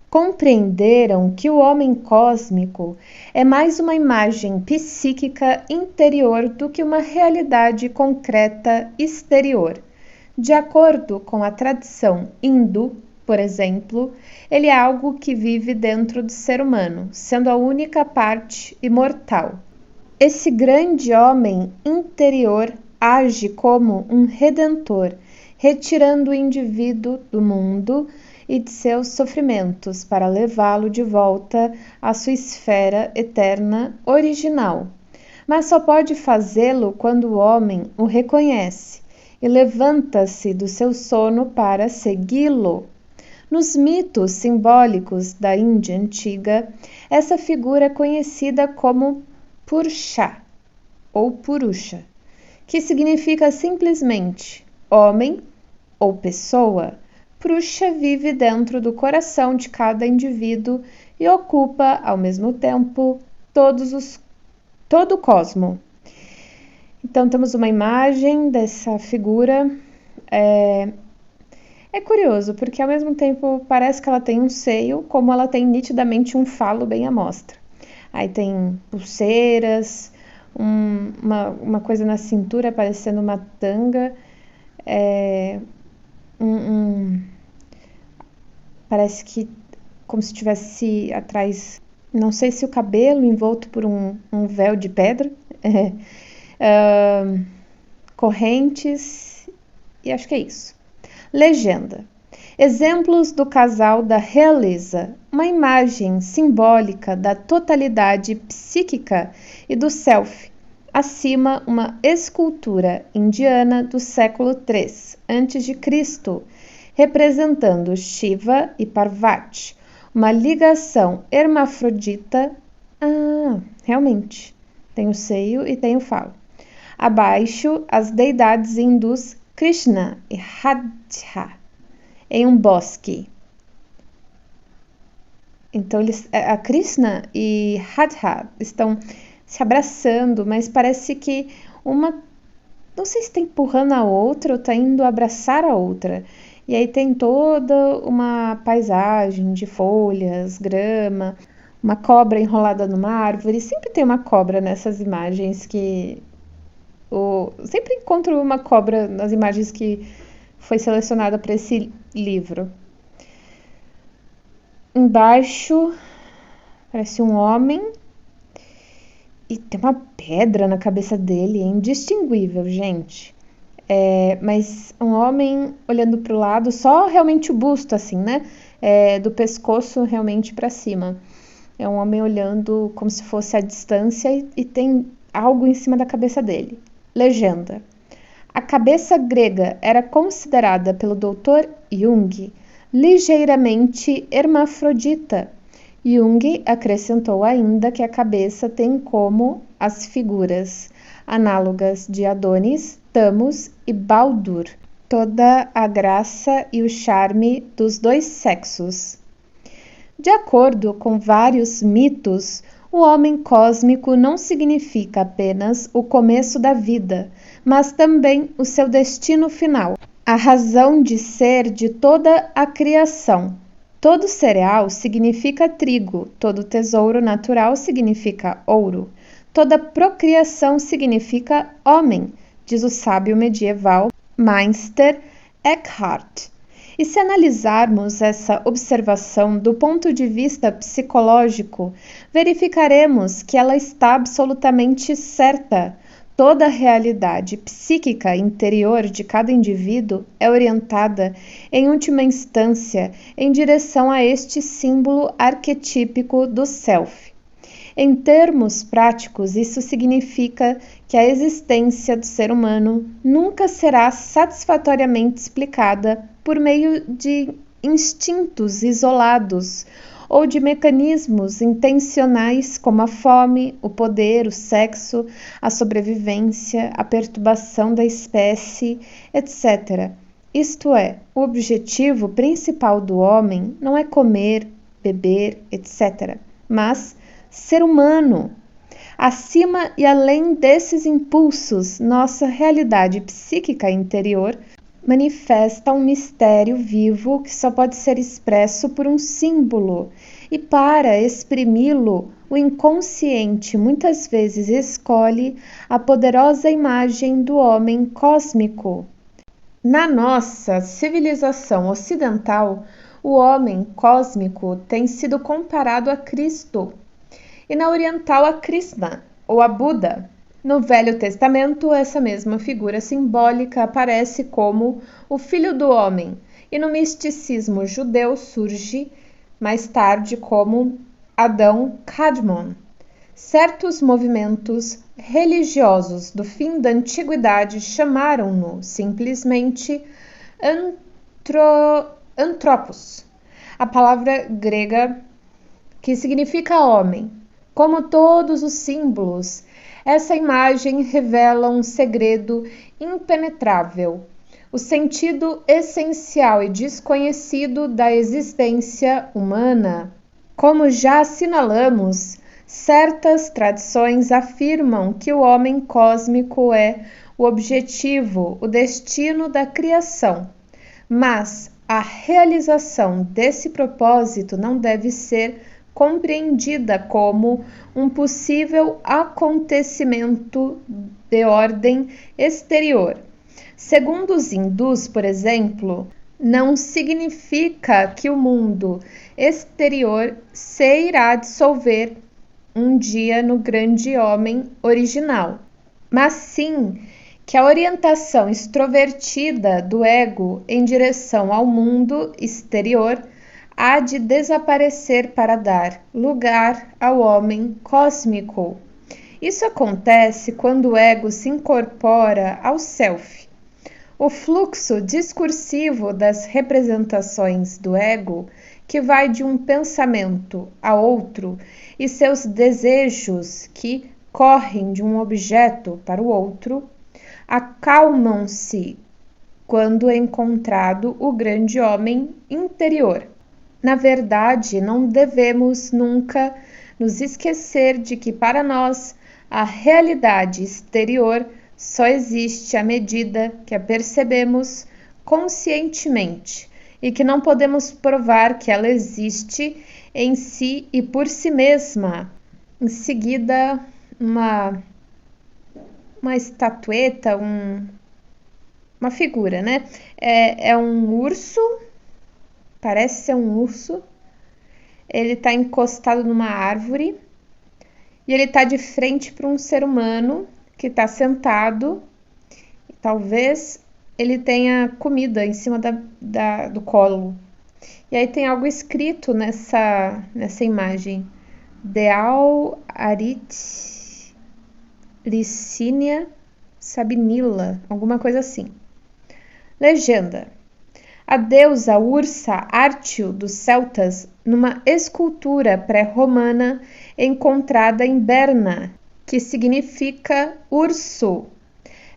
compreenderam que o homem cósmico é mais uma imagem psíquica interior do que uma realidade concreta exterior. De acordo com a tradição hindu, por exemplo, ele é algo que vive dentro do ser humano, sendo a única parte imortal. Esse grande homem interior age como um redentor, retirando o indivíduo do mundo e de seus sofrimentos para levá-lo de volta à sua esfera eterna original. Mas só pode fazê-lo quando o homem o reconhece e levanta-se do seu sono para segui-lo. Nos mitos simbólicos da Índia antiga, essa figura é conhecida como Purusha ou Purusha, que significa simplesmente homem ou pessoa. Purusha vive dentro do coração de cada indivíduo e ocupa, ao mesmo tempo, todo o cosmo. Então, temos uma imagem dessa figura. É curioso, porque ao mesmo tempo parece que ela tem um seio, como ela tem nitidamente um falo bem à mostra. Aí tem pulseiras, uma coisa na cintura parecendo uma tanga, parece que como se tivesse atrás, não sei se o cabelo envolto por um véu de pedra, correntes, e acho que é isso. Legenda. Exemplos do casal da realeza, uma imagem simbólica da totalidade psíquica e do self. Acima, uma escultura indiana do século III a.C., representando Shiva e Parvati, uma ligação hermafrodita. Realmente, tem o seio e tem o falo. Abaixo, as deidades hindus Krishna e Radha, em um bosque. Então, a Krishna e Radha estão se abraçando, mas parece que uma, não sei se está empurrando a outra ou está indo abraçar a outra. E aí tem toda uma paisagem de folhas, grama, uma cobra enrolada numa árvore. Sempre tem uma cobra nessas imagens sempre encontro uma cobra nas imagens que foi selecionada para esse livro. Embaixo parece um homem e tem uma pedra na cabeça dele, é indistinguível, gente. Mas um homem olhando para o lado, só realmente o busto assim, né? Do pescoço realmente para cima. É um homem olhando como se fosse à distância e tem algo em cima da cabeça dele. Legenda. A cabeça grega era considerada pelo Dr. Jung ligeiramente hermafrodita. Jung acrescentou ainda que a cabeça tem como as figuras análogas de Adonis, Thamus e Baldur, toda a graça e o charme dos dois sexos. De acordo com vários mitos, o homem cósmico não significa apenas o começo da vida, mas também o seu destino final, a razão de ser de toda a criação. Todo cereal significa trigo, todo tesouro natural significa ouro, toda procriação significa homem, diz o sábio medieval Meister Eckhart. E se analisarmos essa observação do ponto de vista psicológico, verificaremos que ela está absolutamente certa. Toda a realidade psíquica interior de cada indivíduo é orientada, em última instância, em direção a este símbolo arquetípico do self. Em termos práticos, isso significa que a existência do ser humano nunca será satisfatoriamente explicada por meio de instintos isolados ou de mecanismos intencionais como a fome, o poder, o sexo, a sobrevivência, a perturbação da espécie, etc. Isto é, o objetivo principal do homem não é comer, beber, etc., mas ser humano. Acima e além desses impulsos, nossa realidade psíquica interior manifesta um mistério vivo que só pode ser expresso por um símbolo, e para exprimi-lo, o inconsciente muitas vezes escolhe a poderosa imagem do homem cósmico. Na nossa civilização ocidental, o homem cósmico tem sido comparado a Cristo, e na oriental a Krishna, ou a Buda. No Velho Testamento, essa mesma figura simbólica aparece como o Filho do Homem, e no misticismo judeu surge mais tarde como Adão Kadmon. Certos movimentos religiosos do fim da antiguidade chamaram-no simplesmente Anthropos, a palavra grega que significa homem. Como todos os símbolos, essa imagem revela um segredo impenetrável, o sentido essencial e desconhecido da existência humana. Como já assinalamos, certas tradições afirmam que o homem cósmico é o objetivo, o destino da criação, mas a realização desse propósito não deve ser compreendida como um possível acontecimento de ordem exterior. Segundo os hindus, por exemplo, não significa que o mundo exterior se irá dissolver um dia no grande homem original, mas sim que a orientação extrovertida do ego em direção ao mundo exterior há de desaparecer para dar lugar ao homem cósmico. Isso acontece quando o ego se incorpora ao self. O fluxo discursivo das representações do ego, que vai de um pensamento a outro, e seus desejos, que correm de um objeto para o outro, acalmam-se quando é encontrado o grande homem interior. Na verdade, não devemos nunca nos esquecer de que para nós a realidade exterior só existe à medida que a percebemos conscientemente e que não podemos provar que ela existe em si e por si mesma. Em seguida, uma estatueta, uma figura, né? É um urso. Parece ser um urso. Ele está encostado numa árvore e ele está de frente para um ser humano que está sentado. Talvez ele tenha comida em cima do colo. E aí tem algo escrito nessa imagem. Deal Arit Licínia Sabinila, alguma coisa assim. Legenda. A deusa ursa Ártio dos celtas numa escultura pré-romana encontrada em Berna, que significa urso.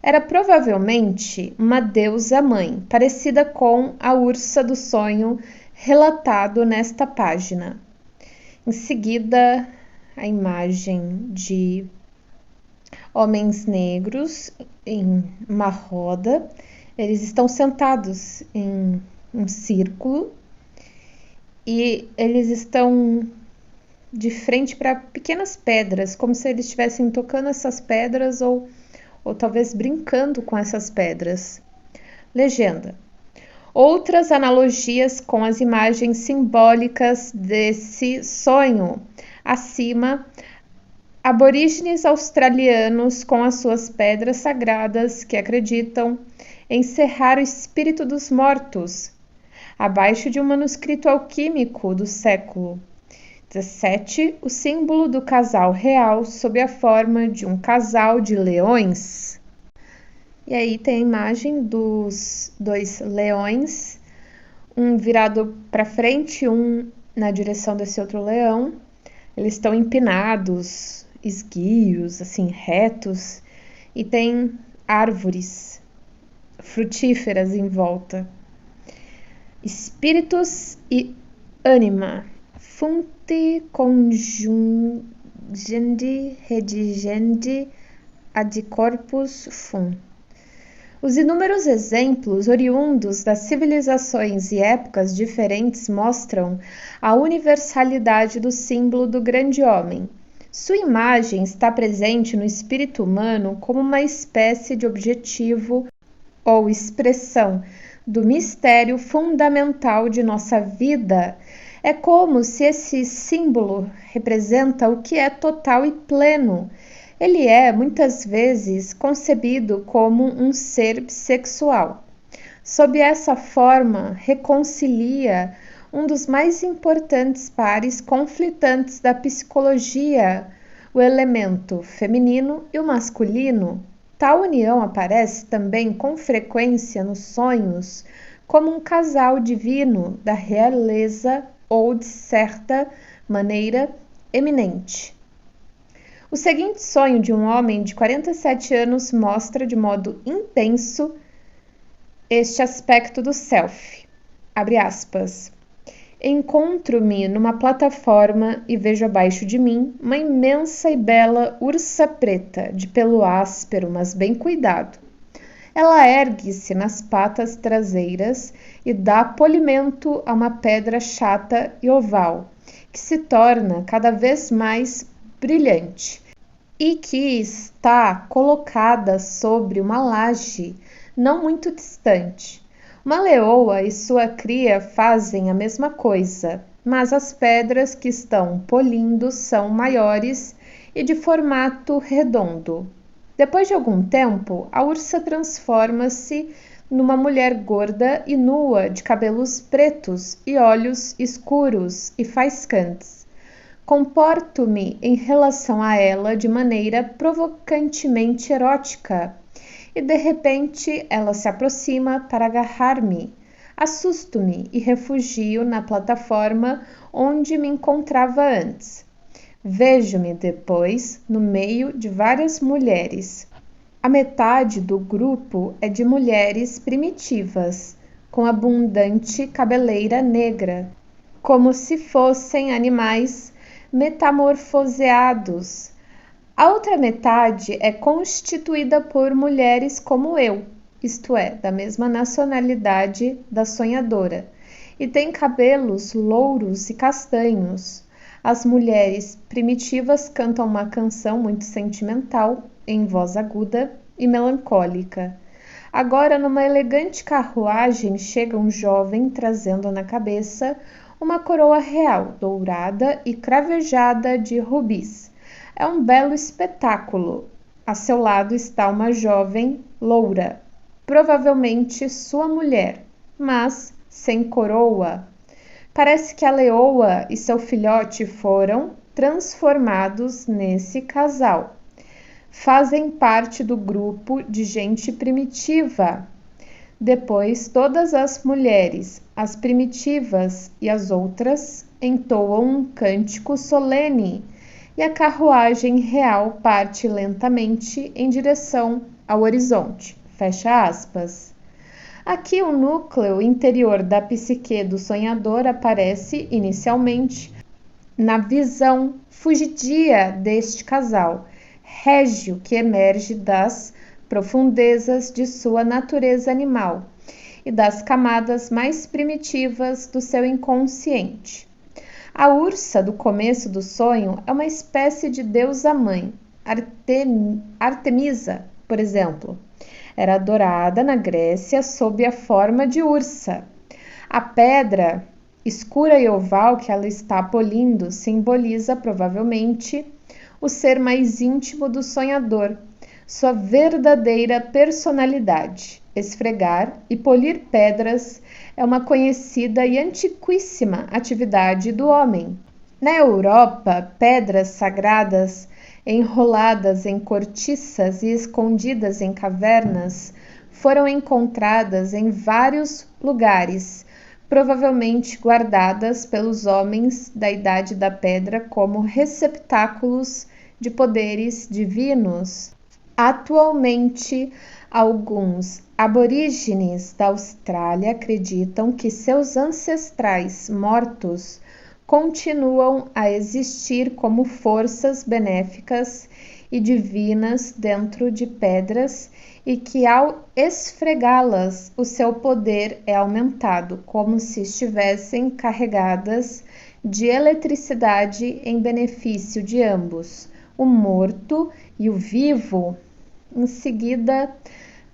Era provavelmente uma deusa mãe, parecida com a ursa do sonho relatado nesta página. Em seguida, a imagem de homens negros em uma roda. Eles estão sentados em um círculo e eles estão de frente para pequenas pedras, como se eles estivessem tocando essas pedras ou talvez brincando com essas pedras. Legenda. Outras analogias com as imagens simbólicas desse sonho. Acima, aborígenes australianos com as suas pedras sagradas que acreditam encerrar o espírito dos mortos, abaixo de um manuscrito alquímico do século XVII, o símbolo do casal real sob a forma de um casal de leões. E aí tem a imagem dos dois leões, um virado para frente, um na direção desse outro leão. Eles estão empinados, esguios, assim, retos, e tem árvores frutíferas em volta. Espíritos e ânima. Funte conjungendi redigendi ad corpus fum. Os inúmeros exemplos oriundos das civilizações e épocas diferentes mostram a universalidade do símbolo do grande homem. Sua imagem está presente no espírito humano como uma espécie de objetivo ou expressão do mistério fundamental de nossa vida. É como se esse símbolo representa o que é total e pleno. Ele é, muitas vezes, concebido como um ser bissexual. Sob essa forma, reconcilia um dos mais importantes pares conflitantes da psicologia, o elemento feminino e o masculino. Tal união aparece também com frequência nos sonhos como um casal divino da realeza ou, de certa maneira, eminente. O seguinte sonho de um homem de 47 anos mostra de modo intenso este aspecto do self. Abre aspas. Encontro-me numa plataforma e vejo abaixo de mim uma imensa e bela ursa preta, de pelo áspero, mas bem cuidado. Ela ergue-se nas patas traseiras e dá polimento a uma pedra chata e oval, que se torna cada vez mais brilhante e que está colocada sobre uma laje não muito distante. Uma leoa e sua cria fazem a mesma coisa, mas as pedras que estão polindo são maiores e de formato redondo. Depois de algum tempo, a ursa transforma-se numa mulher gorda e nua de cabelos pretos e olhos escuros e faiscantes. Comporto-me em relação a ela de maneira provocantemente erótica e de repente ela se aproxima para agarrar-me. Assusto-me e refugio na plataforma onde me encontrava antes. Vejo-me depois no meio de várias mulheres. A metade do grupo é de mulheres primitivas, com abundante cabeleira negra, como se fossem animais metamorfoseados. A outra metade é constituída por mulheres como eu, isto é, da mesma nacionalidade da sonhadora, e tem cabelos louros e castanhos. As mulheres primitivas cantam uma canção muito sentimental, em voz aguda e melancólica. Agora, numa elegante carruagem, chega um jovem trazendo na cabeça uma coroa real, dourada e cravejada de rubis. É um belo espetáculo. A seu lado está uma jovem loura, provavelmente sua mulher, mas sem coroa. Parece que a leoa e seu filhote foram transformados nesse casal. Fazem parte do grupo de gente primitiva. Depois, todas as mulheres, as primitivas e as outras, entoam um cântico solene e a carruagem real parte lentamente em direção ao horizonte. Fecha aspas. Aqui o núcleo interior da psique do sonhador aparece inicialmente na visão fugidia deste casal, régio que emerge das profundezas de sua natureza animal e das camadas mais primitivas do seu inconsciente. A ursa do começo do sonho é uma espécie de deusa-mãe. Artemisa, por exemplo, era adorada na Grécia sob a forma de ursa. A pedra escura e oval que ela está polindo simboliza provavelmente o ser mais íntimo do sonhador, sua verdadeira personalidade. Esfregar e polir pedras é uma conhecida e antiquíssima atividade do homem. Na Europa, pedras sagradas enroladas em cortiças e escondidas em cavernas foram encontradas em vários lugares, provavelmente guardadas pelos homens da Idade da Pedra como receptáculos de poderes divinos. Atualmente, alguns aborígenes da Austrália acreditam que seus ancestrais mortos continuam a existir como forças benéficas e divinas dentro de pedras e que ao esfregá-las o seu poder é aumentado, como se estivessem carregadas de eletricidade em benefício de ambos, o morto e o vivo. Em seguida,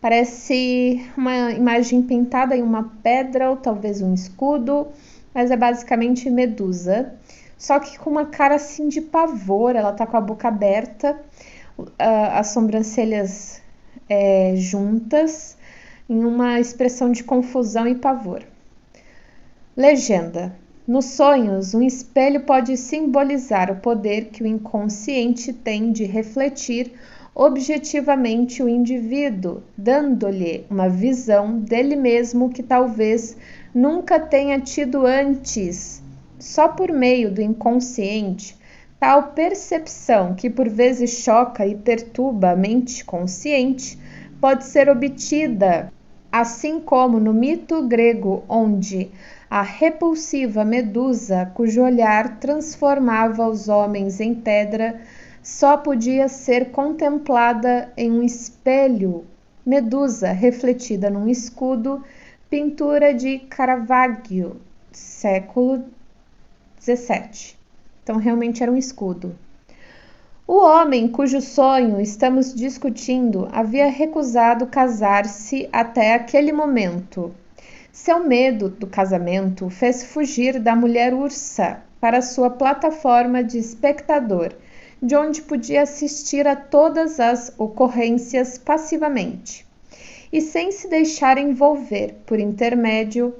parece uma imagem pintada em uma pedra ou talvez um escudo, mas é basicamente Medusa, só que com uma cara assim de pavor. Ela tá com a boca aberta, as sobrancelhas juntas, em uma expressão de confusão e pavor. Legenda: nos sonhos, um espelho pode simbolizar o poder que o inconsciente tem de refletir objetivamente o indivíduo, dando-lhe uma visão dele mesmo que talvez nunca tenha tido antes. Só por meio do inconsciente, tal percepção, que por vezes choca e perturba a mente consciente, pode ser obtida, assim como no mito grego, onde a repulsiva Medusa, cujo olhar transformava os homens em pedra, só podia ser contemplada em um espelho. Medusa refletida num escudo, pintura de Caravaggio, século XVII. Então, realmente era um escudo. O homem cujo sonho estamos discutindo havia recusado casar-se até aquele momento. Seu medo do casamento o fez fugir da mulher ursa para sua plataforma de espectador, de onde podia assistir a todas as ocorrências passivamente, e sem se deixar envolver por intermédio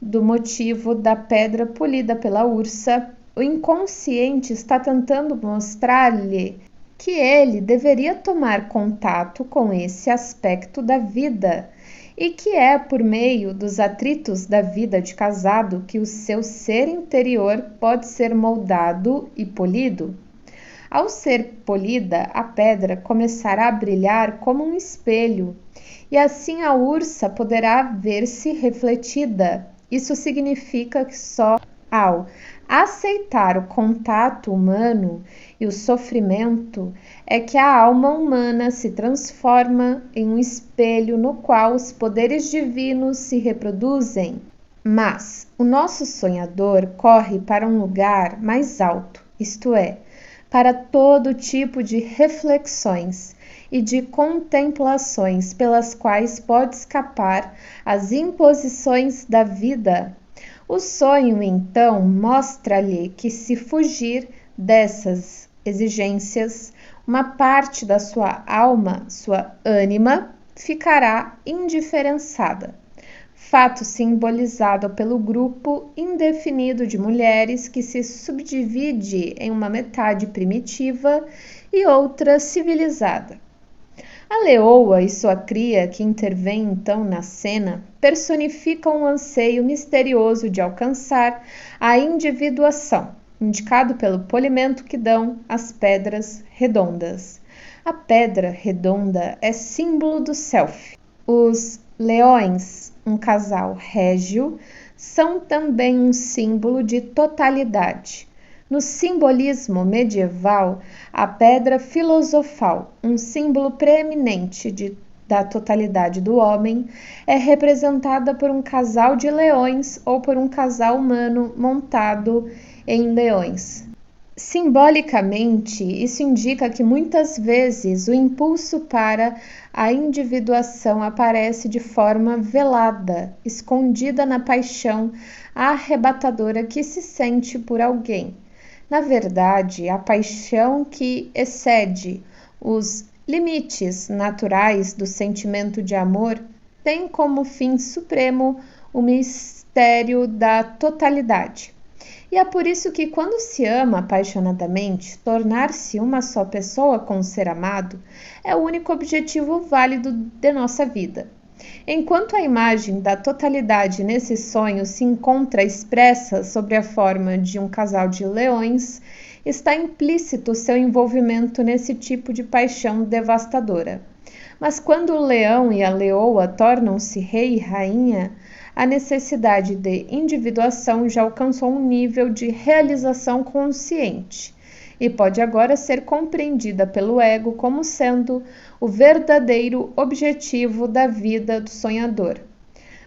do motivo da pedra polida pela ursa. O inconsciente está tentando mostrar-lhe que ele deveria tomar contato com esse aspecto da vida e que é por meio dos atritos da vida de casado que o seu ser interior pode ser moldado e polido. Ao ser polida, a pedra começará a brilhar como um espelho, e assim a ursa poderá ver-se refletida. Isso significa que só ao aceitar o contato humano e o sofrimento é que a alma humana se transforma em um espelho no qual os poderes divinos se reproduzem. Mas o nosso sonhador corre para um lugar mais alto, isto é, para todo tipo de reflexões e de contemplações pelas quais pode escapar às imposições da vida. O sonho, então, mostra-lhe que, se fugir dessas exigências, uma parte da sua alma, sua ânima, ficará indiferençada. Fato simbolizado pelo grupo indefinido de mulheres que se subdivide em uma metade primitiva e outra civilizada. A leoa e sua cria, que intervém então na cena, personificam um anseio misterioso de alcançar a individuação, indicado pelo polimento que dão as pedras redondas. A pedra redonda é símbolo do self. Os leões, um casal régio, são também um símbolo de totalidade. No simbolismo medieval, a pedra filosofal, um símbolo preeminente da totalidade do homem, é representada por um casal de leões ou por um casal humano montado em leões. Simbolicamente, isso indica que muitas vezes o impulso para a individuação aparece de forma velada, escondida na paixão arrebatadora que se sente por alguém. Na verdade, a paixão que excede os limites naturais do sentimento de amor tem como fim supremo o mistério da totalidade. E é por isso que, quando se ama apaixonadamente, tornar-se uma só pessoa com o ser amado é o único objetivo válido de nossa vida. Enquanto a imagem da totalidade nesse sonho se encontra expressa sob a forma de um casal de leões, está implícito seu envolvimento nesse tipo de paixão devastadora. Mas quando o leão e a leoa tornam-se rei e rainha, a necessidade de individuação já alcançou um nível de realização consciente e pode agora ser compreendida pelo ego como sendo o verdadeiro objetivo da vida do sonhador.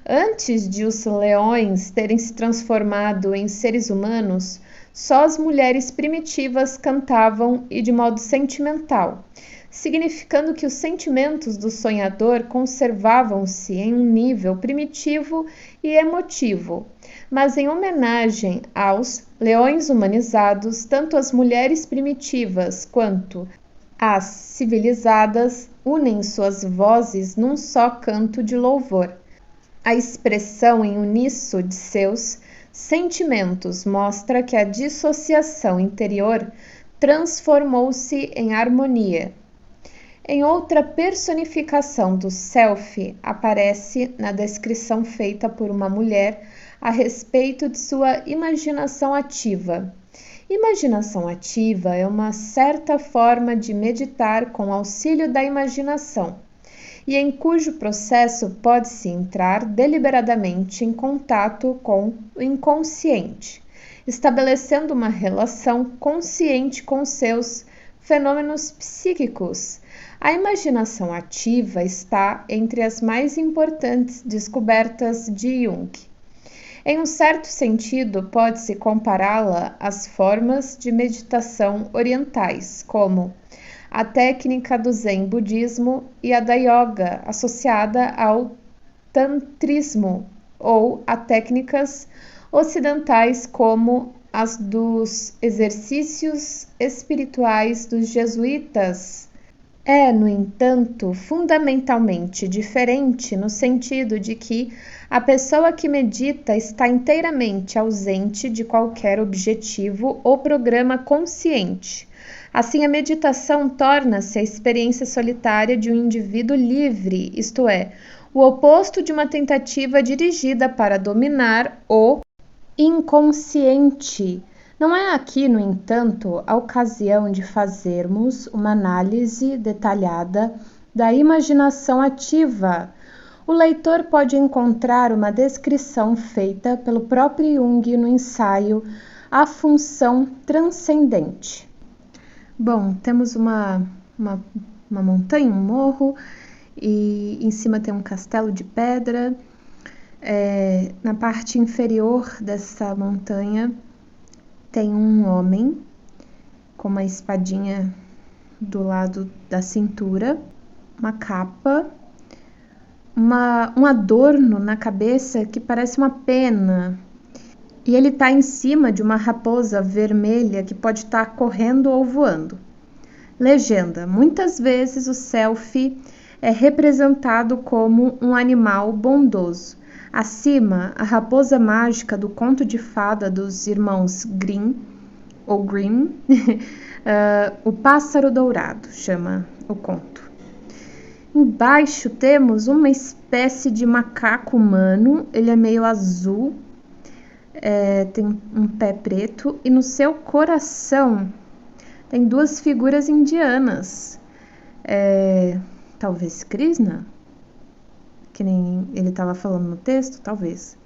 Antes de os leões terem se transformado em seres humanos, só as mulheres primitivas cantavam e de modo sentimental, significando que os sentimentos do sonhador conservavam-se em um nível primitivo e emotivo. Mas em homenagem aos leões humanizados, tanto as mulheres primitivas quanto as civilizadas unem suas vozes num só canto de louvor. A expressão em uníssono de seus sentimentos mostra que a dissociação interior transformou-se em harmonia. Em outra personificação do self, aparece na descrição feita por uma mulher a respeito de sua imaginação ativa. Imaginação ativa é uma certa forma de meditar com auxílio da imaginação, e em cujo processo pode-se entrar deliberadamente em contato com o inconsciente, estabelecendo uma relação consciente com seus fenômenos psíquicos. A imaginação ativa está entre as mais importantes descobertas de Jung. Em um certo sentido, pode-se compará-la às formas de meditação orientais, como a técnica do Zen budismo e a da yoga, associada ao tantrismo, ou a técnicas ocidentais como as dos exercícios espirituais dos jesuítas. É, no entanto, fundamentalmente diferente no sentido de que a pessoa que medita está inteiramente ausente de qualquer objetivo ou programa consciente. Assim, a meditação torna-se a experiência solitária de um indivíduo livre, isto é, o oposto de uma tentativa dirigida para dominar o inconsciente. Não é aqui, no entanto, a ocasião de fazermos uma análise detalhada da imaginação ativa. O leitor pode encontrar uma descrição feita pelo próprio Jung no ensaio A Função Transcendente. Bom, temos uma montanha, um morro, e em cima tem um castelo de pedra. Na parte inferior dessa montanha tem um homem com uma espadinha do lado da cintura, uma capa, um adorno na cabeça que parece uma pena. E ele está em cima de uma raposa vermelha que pode estar correndo ou voando. Legenda: muitas vezes o self é representado como um animal bondoso. Acima, a raposa mágica do conto de fada dos irmãos Grimm, o pássaro dourado, chama o conto. Embaixo temos uma espécie de macaco humano, ele é meio azul, tem um pé preto, e no seu coração tem duas figuras indianas, talvez Krishna, que nem ele estava falando no texto, talvez.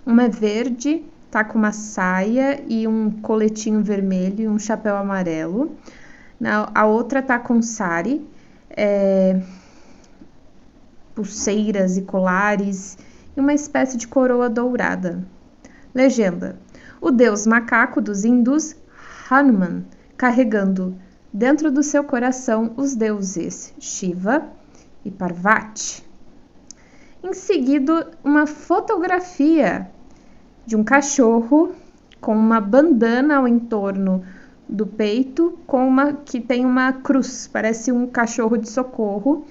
Uma é verde, tá com uma saia e um coletinho vermelho e um chapéu amarelo. A outra tá com sari, pulseiras e colares e uma espécie de coroa dourada. Legenda: o deus macaco dos hindus, Hanuman, carregando dentro do seu coração os deuses Shiva e Parvati. Em seguida, uma fotografia de um cachorro com uma bandana ao entorno do peito, que tem uma cruz, parece um cachorro de socorro,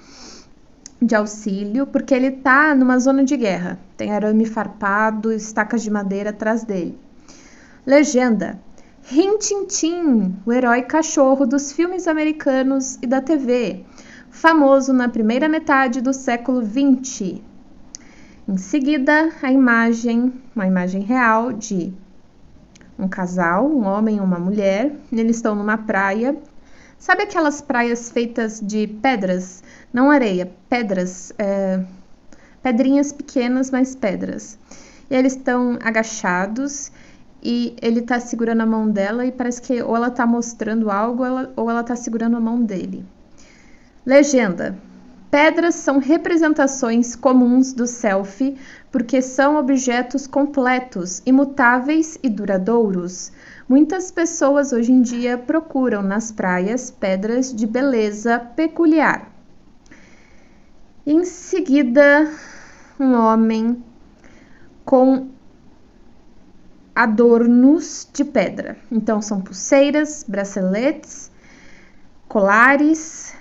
de auxílio, porque ele está numa zona de guerra. Tem arame farpado, estacas de madeira atrás dele. Legenda: Rin Tin Tin, o herói cachorro dos filmes americanos e da TV, famoso na primeira metade do século XX. Em seguida, uma imagem real de um casal, um homem e uma mulher. Eles estão numa praia. Sabe aquelas praias feitas de pedras? Não areia, pedras pedrinhas pequenas, mas pedras. E eles estão agachados e ele está segurando a mão dela e parece que ou ela está mostrando algo ou ela está segurando a mão dele. Legenda: pedras são representações comuns do self porque são objetos completos, imutáveis e duradouros. Muitas pessoas hoje em dia procuram nas praias pedras de beleza peculiar. Em seguida, um homem com adornos de pedra. Então, são pulseiras, braceletes, colares,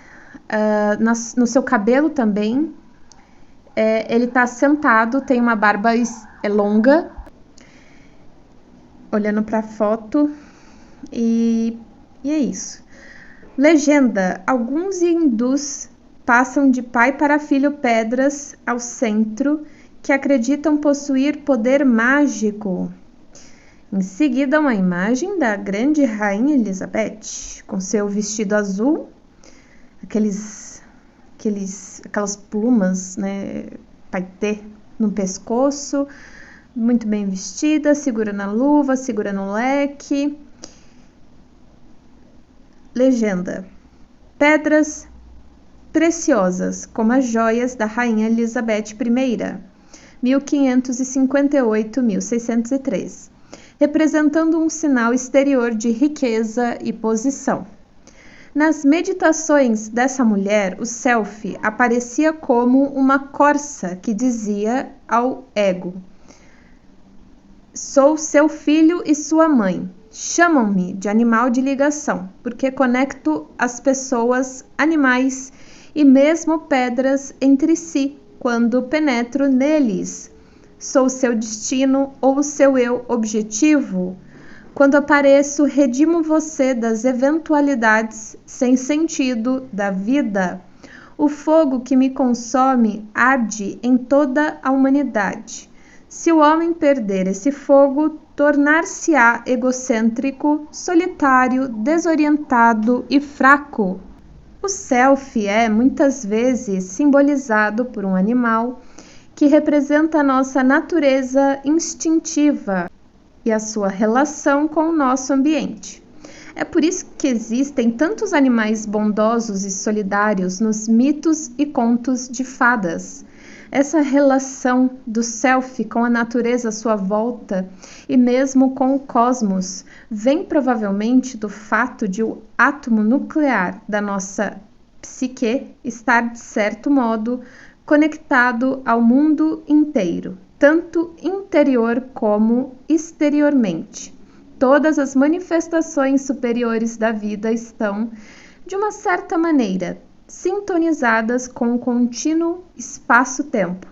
no seu cabelo também. Ele está sentado, tem uma barba longa, olhando para a foto, e é isso. Legenda: alguns hindus passam de pai para filho pedras ao centro que acreditam possuir poder mágico. Em seguida, uma imagem da grande rainha Elizabeth, com seu vestido azul, aquelas plumas, né, paetê no pescoço, muito bem vestida, segurando a luva, segurando o leque. Legenda: pedras preciosas, como as joias da rainha Elizabeth I, 1558-1603, representando um sinal exterior de riqueza e posição. Nas meditações dessa mulher, o self aparecia como uma corça que dizia ao ego: sou seu filho e sua mãe. Chamam-me de animal de ligação, porque conecto as pessoas, animais e mesmo pedras entre si quando penetro neles. Sou seu destino ou seu eu objetivo. Quando apareço, redimo você das eventualidades sem sentido da vida. O fogo que me consome arde em toda a humanidade. Se o homem perder esse fogo, tornar-se-á egocêntrico, solitário, desorientado e fraco. O self é, muitas vezes, simbolizado por um animal que representa a nossa natureza instintiva e a sua relação com o nosso ambiente. É por isso que existem tantos animais bondosos e solidários nos mitos e contos de fadas. Essa relação do self com a natureza à sua volta e mesmo com o cosmos vem provavelmente do fato de o átomo nuclear da nossa psique estar, de certo modo, conectado ao mundo inteiro, tanto interior como exteriormente. Todas as manifestações superiores da vida estão, de uma certa maneira, sintonizadas com o contínuo espaço-tempo.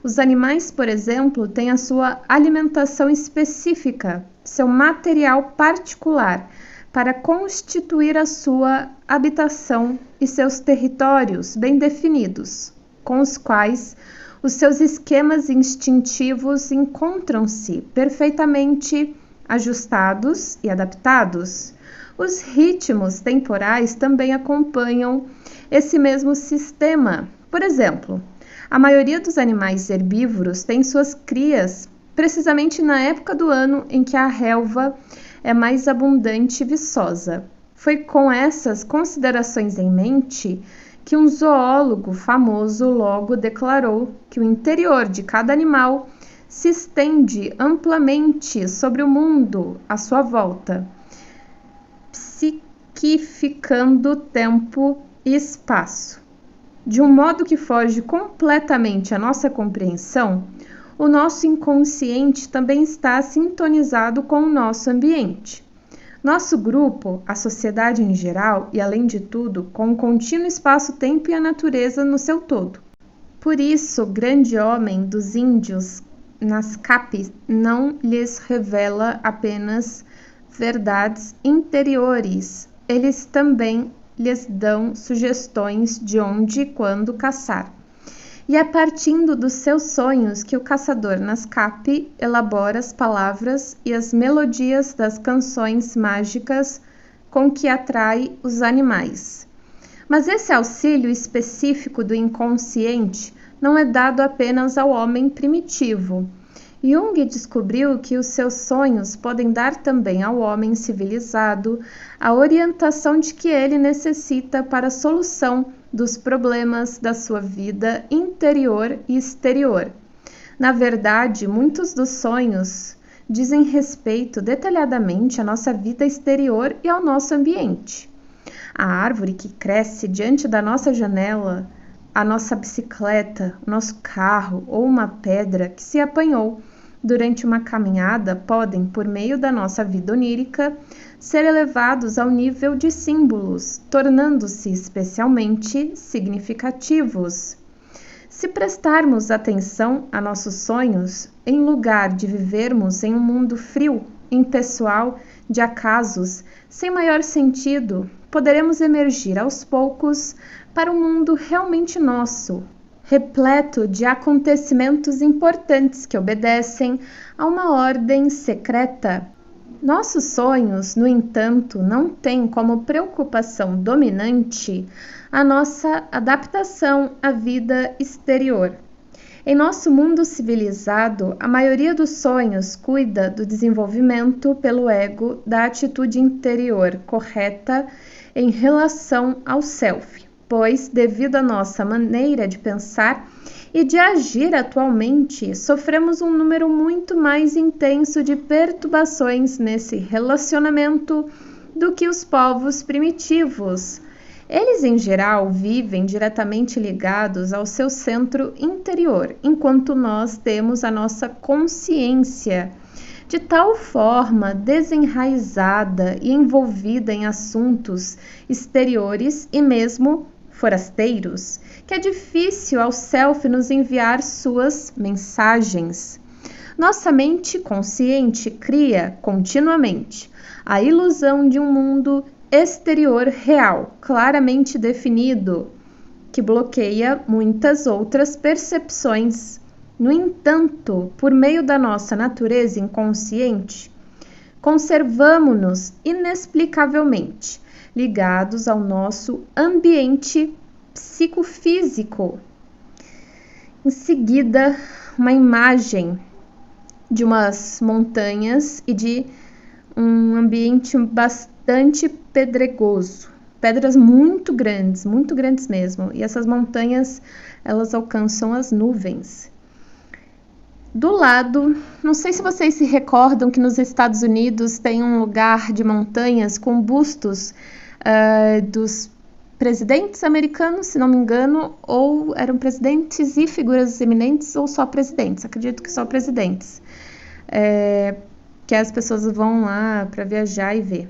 Os animais, por exemplo, têm a sua alimentação específica, seu material particular, para constituir a sua habitação e seus territórios bem definidos, com os quais os seus esquemas instintivos encontram-se perfeitamente ajustados e adaptados. Os ritmos temporais também acompanham esse mesmo sistema. Por exemplo, a maioria dos animais herbívoros tem suas crias precisamente na época do ano em que a relva é mais abundante e viçosa. Foi com essas considerações em mente que um zoólogo famoso logo declarou que o interior de cada animal se estende amplamente sobre o mundo à sua volta, psiquificando tempo e espaço. De um modo que foge completamente à nossa compreensão, o nosso inconsciente também está sintonizado com o nosso ambiente. Nosso grupo, a sociedade em geral e, além de tudo, com o contínuo espaço-tempo e a natureza no seu todo. Por isso, o grande homem dos índios nas capes não lhes revela apenas verdades interiores, eles também lhes dão sugestões de onde e quando caçar. E é partindo dos seus sonhos que o caçador Nascape elabora as palavras e as melodias das canções mágicas com que atrai os animais. Mas esse auxílio específico do inconsciente não é dado apenas ao homem primitivo. Jung descobriu que os seus sonhos podem dar também ao homem civilizado a orientação de que ele necessita para a solução dos problemas da sua vida interior e exterior. Na verdade, muitos dos sonhos dizem respeito detalhadamente à nossa vida exterior e ao nosso ambiente. A árvore que cresce diante da nossa janela, a nossa bicicleta, o nosso carro ou uma pedra que se apanhou durante uma caminhada podem, por meio da nossa vida onírica, ser elevados ao nível de símbolos, tornando-se especialmente significativos. Se prestarmos atenção a nossos sonhos, em lugar de vivermos em um mundo frio, impessoal, de acasos, sem maior sentido, poderemos emergir aos poucos para um mundo realmente nosso, repleto de acontecimentos importantes que obedecem a uma ordem secreta. Nossos sonhos, no entanto, não têm como preocupação dominante a nossa adaptação à vida exterior. Em nosso mundo civilizado, a maioria dos sonhos cuida do desenvolvimento pelo ego da atitude interior correta em relação ao self, pois, devido à nossa maneira de pensar e de agir atualmente, sofremos um número muito mais intenso de perturbações nesse relacionamento do que os povos primitivos. Eles, em geral, vivem diretamente ligados ao seu centro interior, enquanto nós temos a nossa consciência de tal forma desenraizada e envolvida em assuntos exteriores e mesmo forasteiros, que é difícil ao self nos enviar suas mensagens. Nossa mente consciente cria continuamente a ilusão de um mundo exterior real, claramente definido, que bloqueia muitas outras percepções. No entanto, por meio da nossa natureza inconsciente, conservamo-nos inexplicavelmente ligados ao nosso ambiente psicofísico. Em seguida, uma imagem de umas montanhas e de um ambiente bastante pedregoso, pedras muito grandes mesmo, e essas montanhas, elas alcançam as nuvens. Do lado, não sei se vocês se recordam que nos Estados Unidos tem um lugar de montanhas com bustos dos presidentes americanos, se não me engano, ou eram presidentes e figuras eminentes, ou só presidentes, acredito que só presidentes, que as pessoas vão lá para viajar e ver.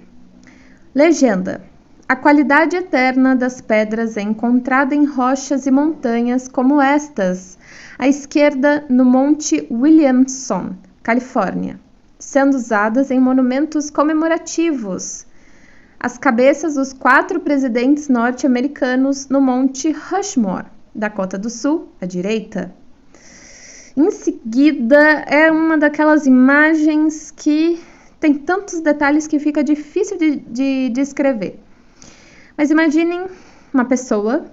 Legenda: a qualidade eterna das pedras é encontrada em rochas e montanhas como estas, à esquerda no Monte Williamson, Califórnia, sendo usadas em monumentos comemorativos. As cabeças dos 4 presidentes norte-americanos no Monte Rushmore, Dakota do Sul, à direita. Em seguida, é uma daquelas imagens que tem tantos detalhes que fica difícil de descrever. Mas imaginem uma pessoa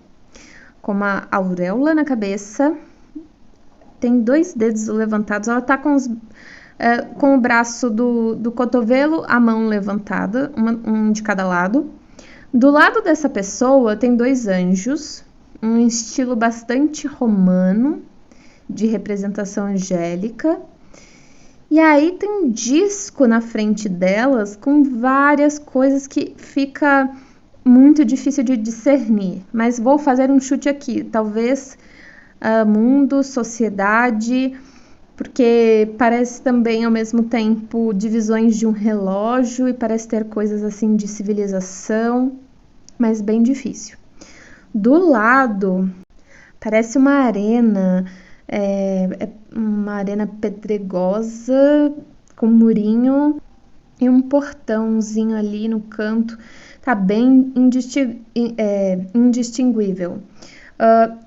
com uma auréola na cabeça, tem 2 dedos levantados, ela está com o braço do cotovelo, a mão levantada, um de cada lado. Do lado dessa pessoa tem 2 anjos, um estilo bastante romano, de representação angélica. E aí tem um disco na frente delas com várias coisas que fica muito difícil de discernir. Mas vou fazer um chute aqui, talvez mundo, sociedade, porque parece também ao mesmo tempo divisões de um relógio e parece ter coisas assim de civilização, mas bem difícil. Do lado parece uma arena, uma arena pedregosa com um murinho e um portãozinho ali no canto, tá bem indistinguível.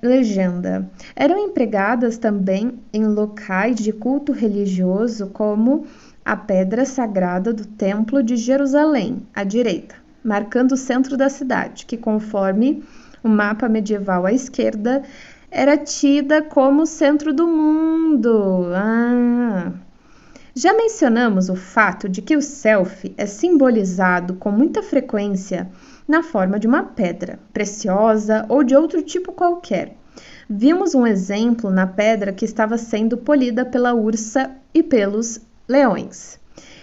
Legenda: eram empregadas também em locais de culto religioso como a pedra sagrada do Templo de Jerusalém, à direita, marcando o centro da cidade, que conforme o mapa medieval à esquerda, era tida como o centro do mundo. Já mencionamos o fato de que o self é simbolizado com muita frequência na forma de uma pedra preciosa ou de outro tipo qualquer. Vimos um exemplo na pedra que estava sendo polida pela ursa e pelos leões.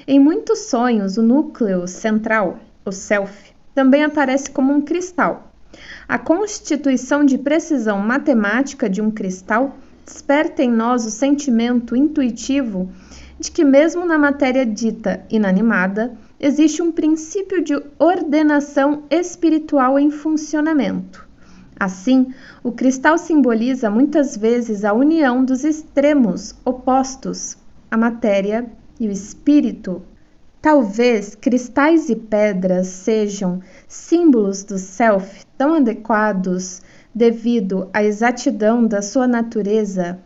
Em muitos sonhos, o núcleo central, o self, também aparece como um cristal. A constituição de precisão matemática de um cristal desperta em nós o sentimento intuitivo de que mesmo na matéria dita inanimada, existe um princípio de ordenação espiritual em funcionamento. Assim, o cristal simboliza muitas vezes a união dos extremos opostos, a matéria e o espírito. Talvez cristais e pedras sejam símbolos do self tão adequados devido à exatidão da sua natureza.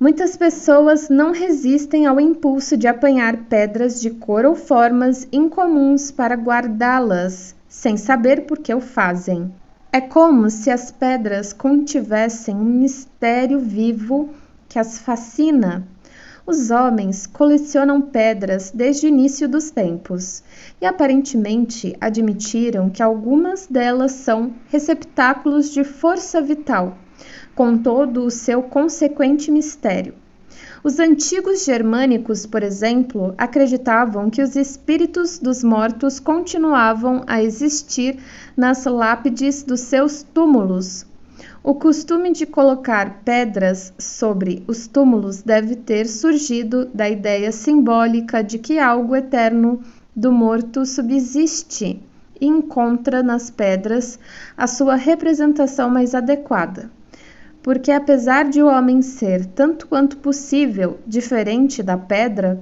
Muitas pessoas não resistem ao impulso de apanhar pedras de cor ou formas incomuns para guardá-las, sem saber por que o fazem. É como se as pedras contivessem um mistério vivo que as fascina. Os homens colecionam pedras desde o início dos tempos e aparentemente admitiram que algumas delas são receptáculos de força vital, com todo o seu consequente mistério. Os antigos germânicos, por exemplo, acreditavam que os espíritos dos mortos continuavam a existir nas lápides dos seus túmulos. O costume de colocar pedras sobre os túmulos deve ter surgido da ideia simbólica de que algo eterno do morto subsiste e encontra nas pedras a sua representação mais adequada. Porque apesar de o homem ser, tanto quanto possível, diferente da pedra,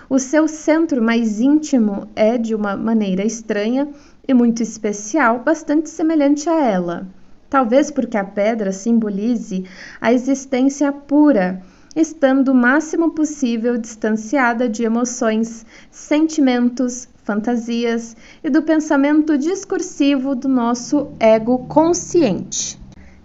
o seu centro mais íntimo é, de uma maneira estranha e muito especial, bastante semelhante a ela. Talvez porque a pedra simbolize a existência pura, estando o máximo possível distanciada de emoções, sentimentos, fantasias e do pensamento discursivo do nosso ego consciente.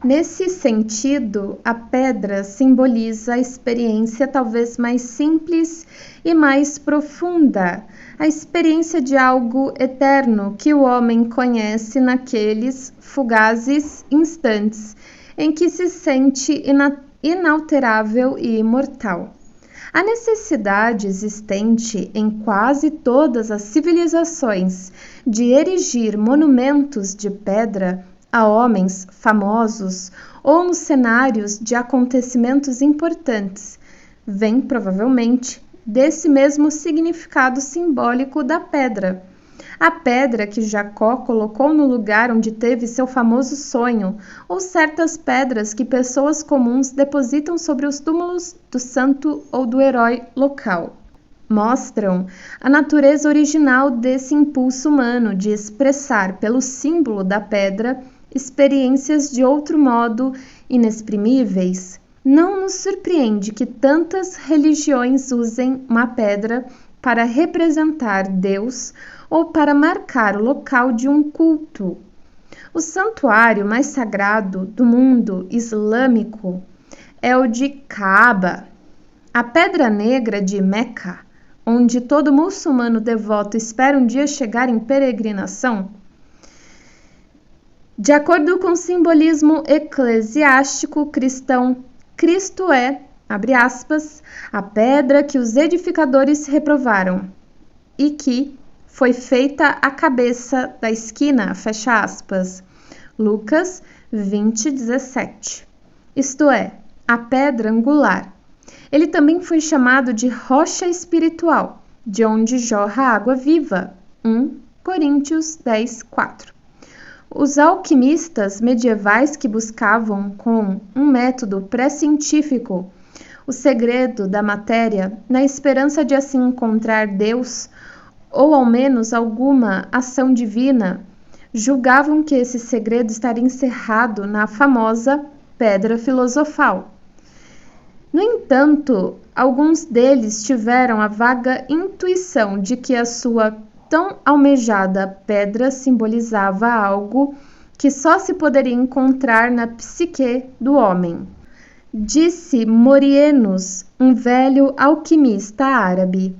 Nesse sentido, a pedra simboliza a experiência talvez mais simples e mais profunda, a experiência de algo eterno que o homem conhece naqueles fugazes instantes em que se sente inalterável e imortal. A necessidade existente em quase todas as civilizações de erigir monumentos de pedra a homens famosos ou nos cenários de acontecimentos importantes, vem provavelmente desse mesmo significado simbólico da pedra. A pedra que Jacó colocou no lugar onde teve seu famoso sonho, ou certas pedras que pessoas comuns depositam sobre os túmulos do santo ou do herói local, mostram a natureza original desse impulso humano de expressar pelo símbolo da pedra experiências de outro modo inexprimíveis. Não nos surpreende que tantas religiões usem uma pedra para representar Deus ou para marcar o local de um culto. O santuário mais sagrado do mundo islâmico é o de Kaaba, a pedra negra de Meca, onde todo muçulmano devoto espera um dia chegar em peregrinação. De acordo com o simbolismo eclesiástico cristão, Cristo é, abre aspas, a pedra que os edificadores reprovaram e que foi feita a cabeça da esquina, fecha aspas. Lucas 20:17. Isto é, a pedra angular. Ele também foi chamado de rocha espiritual, de onde jorra a água viva. 1 Coríntios 10:4. Os alquimistas medievais que buscavam, com um método pré-científico, o segredo da matéria, na esperança de assim encontrar Deus, ou ao menos alguma ação divina, julgavam que esse segredo estaria encerrado na famosa pedra filosofal. No entanto, alguns deles tiveram a vaga intuição de que a sua tão almejada pedra simbolizava algo que só se poderia encontrar na psique do homem. Disse Morienus, um velho alquimista árabe.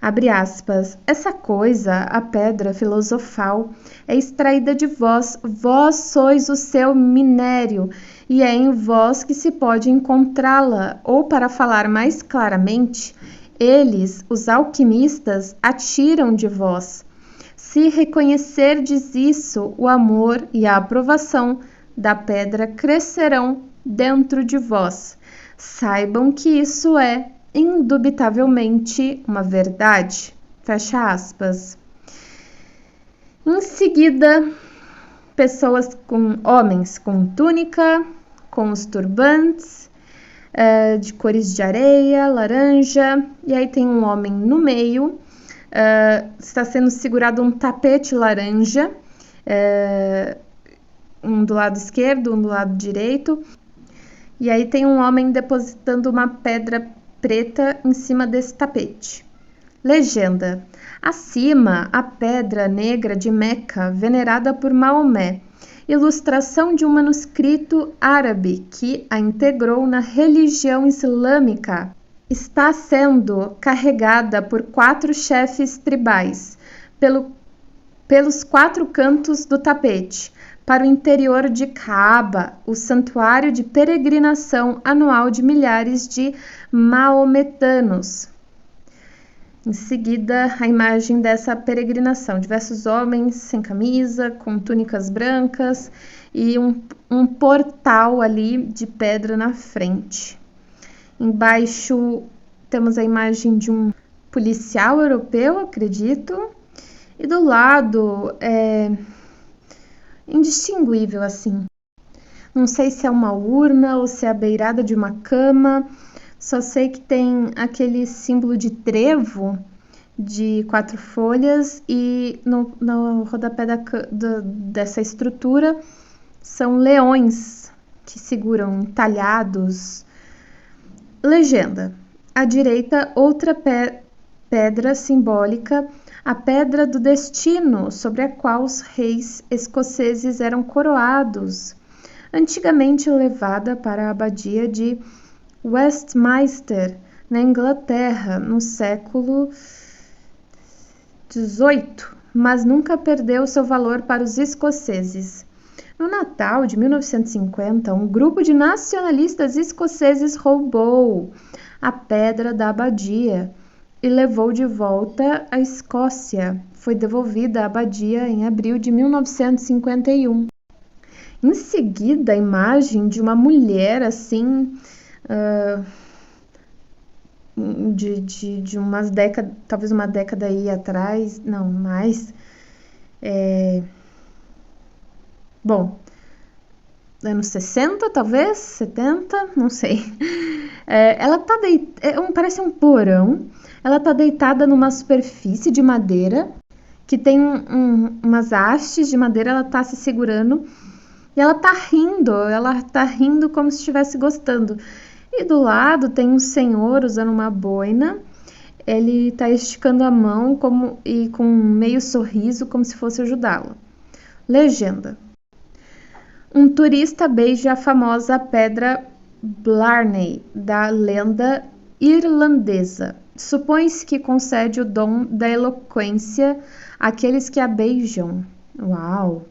Abre aspas, essa coisa, a pedra filosofal, é extraída de vós, vós sois o seu minério, e é em vós que se pode encontrá-la, ou para falar mais claramente, eles, os alquimistas, a tiram de vós. Se reconhecerdes isso, o amor e a aprovação da pedra crescerão dentro de vós. Saibam que isso é indubitavelmente uma verdade. Fecha aspas. Em seguida, homens com túnica, com os turbantes, de cores de areia, laranja, e aí tem um homem no meio, está sendo segurado um tapete laranja, um do lado esquerdo, um do lado direito, e aí tem um homem depositando uma pedra preta em cima desse tapete. Legenda: acima, a pedra negra de Meca, venerada por Maomé, ilustração de um manuscrito árabe que a integrou na religião islâmica. Está sendo carregada por 4 chefes tribais, pelos 4 cantos do tapete, para o interior de Kaaba, o santuário de peregrinação anual de milhares de maometanos. Em seguida, a imagem dessa peregrinação, diversos homens sem camisa, com túnicas brancas e um portal ali de pedra na frente. Embaixo temos a imagem de um policial europeu, acredito, e do lado indistinguível assim. Não sei se é uma urna ou se é a beirada de uma cama. Só sei que tem aquele símbolo de trevo de 4 folhas e no rodapé dessa estrutura são leões que seguram talhados. Legenda: à direita, outra pedra simbólica, a pedra do destino, sobre a qual os reis escoceses eram coroados, antigamente levada para a abadia de Westminster, na Inglaterra, no século XVIII, mas nunca perdeu seu valor para os escoceses. No Natal de 1950, um grupo de nacionalistas escoceses roubou a pedra da abadia e levou de volta à Escócia. Foi devolvida à abadia em abril de 1951. Em seguida, a imagem de uma mulher assim, de umas décadas, talvez uma década aí atrás, não, mais, anos 60, talvez, 70, não sei. Ela tá parece um porão, ela tá deitada numa superfície de madeira, que tem umas hastes de madeira, ela tá se segurando, e ela tá rindo como se estivesse gostando. E do lado tem um senhor usando uma boina, ele está esticando a mão e com um meio sorriso, como se fosse ajudá-la. Legenda: um turista beija a famosa pedra Blarney, da lenda irlandesa. Supõe-se que concede o dom da eloquência àqueles que a beijam. Uau!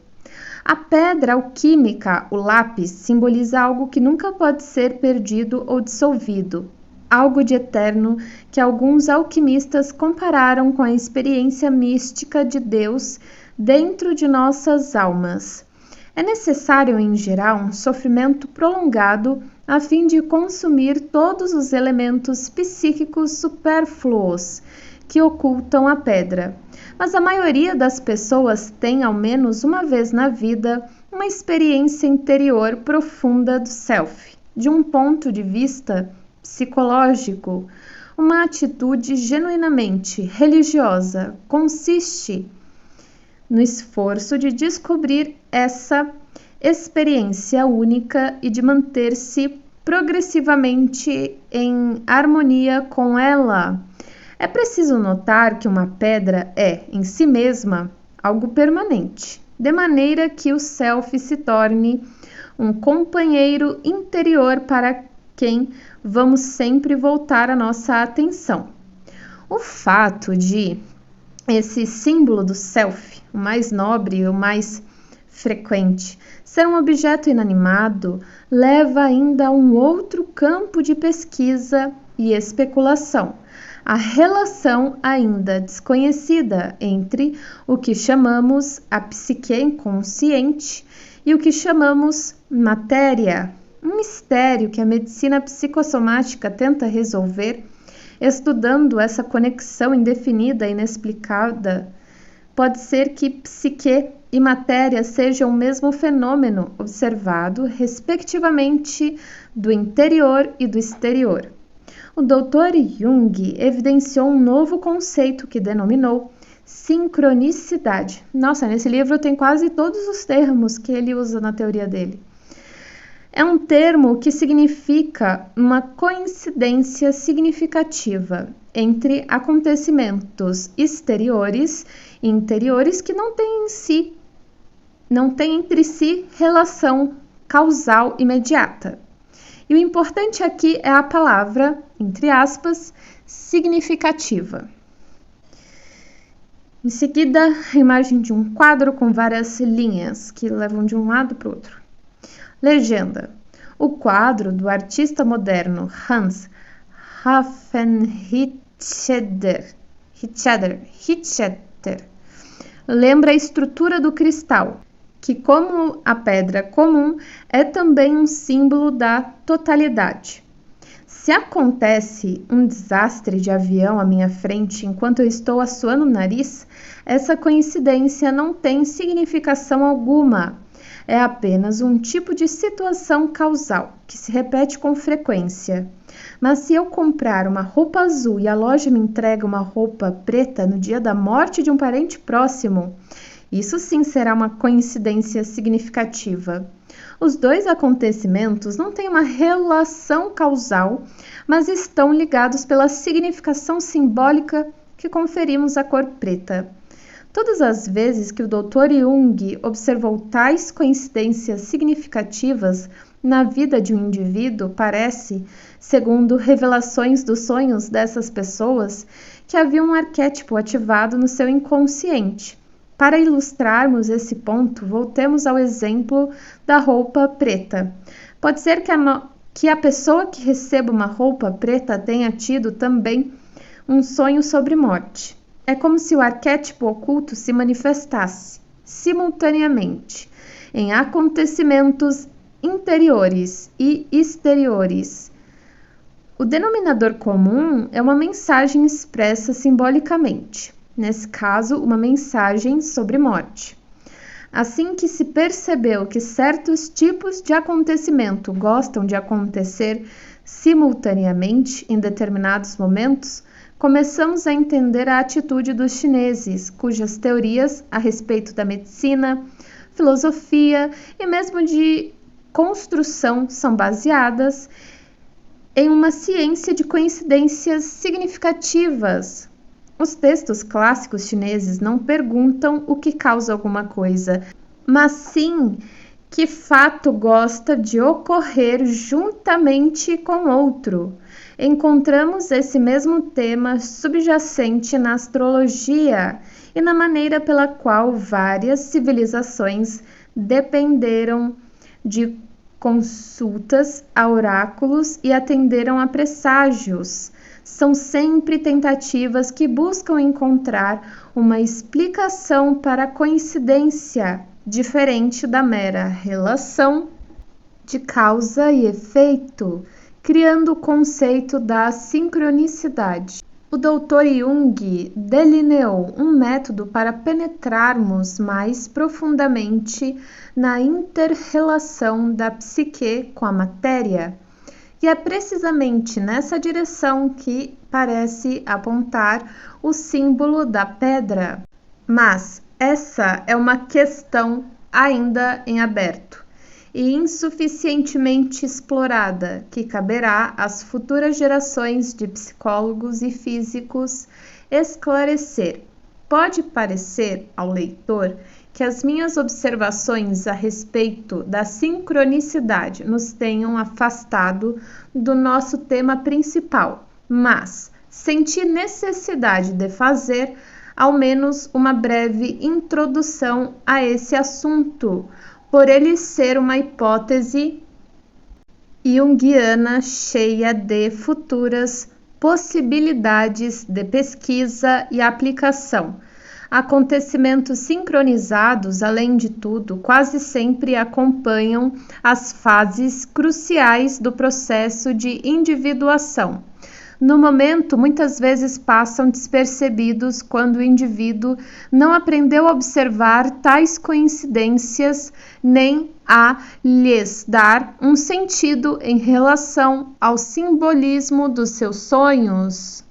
A pedra alquímica, o lápis, simboliza algo que nunca pode ser perdido ou dissolvido, algo de eterno que alguns alquimistas compararam com a experiência mística de Deus dentro de nossas almas. É necessário, em geral, um sofrimento prolongado a fim de consumir todos os elementos psíquicos supérfluos que ocultam a pedra. Mas a maioria das pessoas tem, ao menos uma vez na vida, uma experiência interior profunda do self. De um ponto de vista psicológico, uma atitude genuinamente religiosa consiste no esforço de descobrir essa experiência única e de manter-se progressivamente em harmonia com ela. É preciso notar que uma pedra é, em si mesma, algo permanente, de maneira que o self se torne um companheiro interior para quem vamos sempre voltar a nossa atenção. O fato de esse símbolo do self, o mais nobre e o mais frequente, ser um objeto inanimado, leva ainda a um outro campo de pesquisa e especulação, a relação ainda desconhecida entre o que chamamos a psique inconsciente e o que chamamos matéria, um mistério que a medicina psicossomática tenta resolver, estudando essa conexão indefinida e inexplicada. Pode ser que psique e matéria sejam o mesmo fenômeno observado, respectivamente, do interior e do exterior. O Dr. Jung evidenciou um novo conceito que denominou sincronicidade. Nossa, nesse livro tem quase todos os termos que ele usa na teoria dele. É um termo que significa uma coincidência significativa entre acontecimentos exteriores e interiores que não têm entre si relação causal imediata. E o importante aqui é a palavra, entre aspas, significativa. Em seguida, a imagem de um quadro com várias linhas que levam de um lado para o outro. Legenda. O quadro do artista moderno Hans Hafenrichter lembra a estrutura do cristal, que, como a pedra comum, é também um símbolo da totalidade. Se acontece um desastre de avião à minha frente enquanto eu estou assoando o nariz, essa coincidência não tem significação alguma. É apenas um tipo de situação causal que se repete com frequência. Mas se eu comprar uma roupa azul e a loja me entrega uma roupa preta no dia da morte de um parente próximo, isso sim será uma coincidência significativa. Os dois acontecimentos não têm uma relação causal, mas estão ligados pela significação simbólica que conferimos à cor preta. Todas as vezes que o Dr. Jung observou tais coincidências significativas na vida de um indivíduo, parece, segundo revelações dos sonhos dessas pessoas, que havia um arquétipo ativado no seu inconsciente. Para ilustrarmos esse ponto, voltemos ao exemplo da roupa preta. Pode ser que a pessoa que receba uma roupa preta tenha tido também um sonho sobre morte. É como se o arquétipo oculto se manifestasse simultaneamente em acontecimentos interiores e exteriores. O denominador comum é uma mensagem expressa simbolicamente. Nesse caso, uma mensagem sobre morte. Assim que se percebeu que certos tipos de acontecimento gostam de acontecer simultaneamente em determinados momentos, começamos a entender a atitude dos chineses, cujas teorias a respeito da medicina, filosofia e mesmo de construção são baseadas em uma ciência de coincidências significativas. Os textos clássicos chineses não perguntam o que causa alguma coisa, mas sim que fato gosta de ocorrer juntamente com outro. Encontramos esse mesmo tema subjacente na astrologia e na maneira pela qual várias civilizações dependeram de consultas a oráculos e atenderam a presságios. São sempre tentativas que buscam encontrar uma explicação para a coincidência, diferente da mera relação de causa e efeito, criando o conceito da sincronicidade. O Dr. Jung delineou um método para penetrarmos mais profundamente na inter-relação da psique com a matéria. E é precisamente nessa direção que parece apontar o símbolo da pedra. Mas essa é uma questão ainda em aberto e insuficientemente explorada, que caberá às futuras gerações de psicólogos e físicos esclarecer. pode parecer ao leitor que as minhas observações a respeito da sincronicidade nos tenham afastado do nosso tema principal, mas senti necessidade de fazer ao menos uma breve introdução a esse assunto, por ele ser uma hipótese junguiana cheia de futuras possibilidades de pesquisa e aplicação. Acontecimentos sincronizados, além de tudo, quase sempre acompanham as fases cruciais do processo de individuação. No momento, muitas vezes passam despercebidos quando o indivíduo não aprendeu a observar tais coincidências nem a lhes dar um sentido em relação ao simbolismo dos seus sonhos.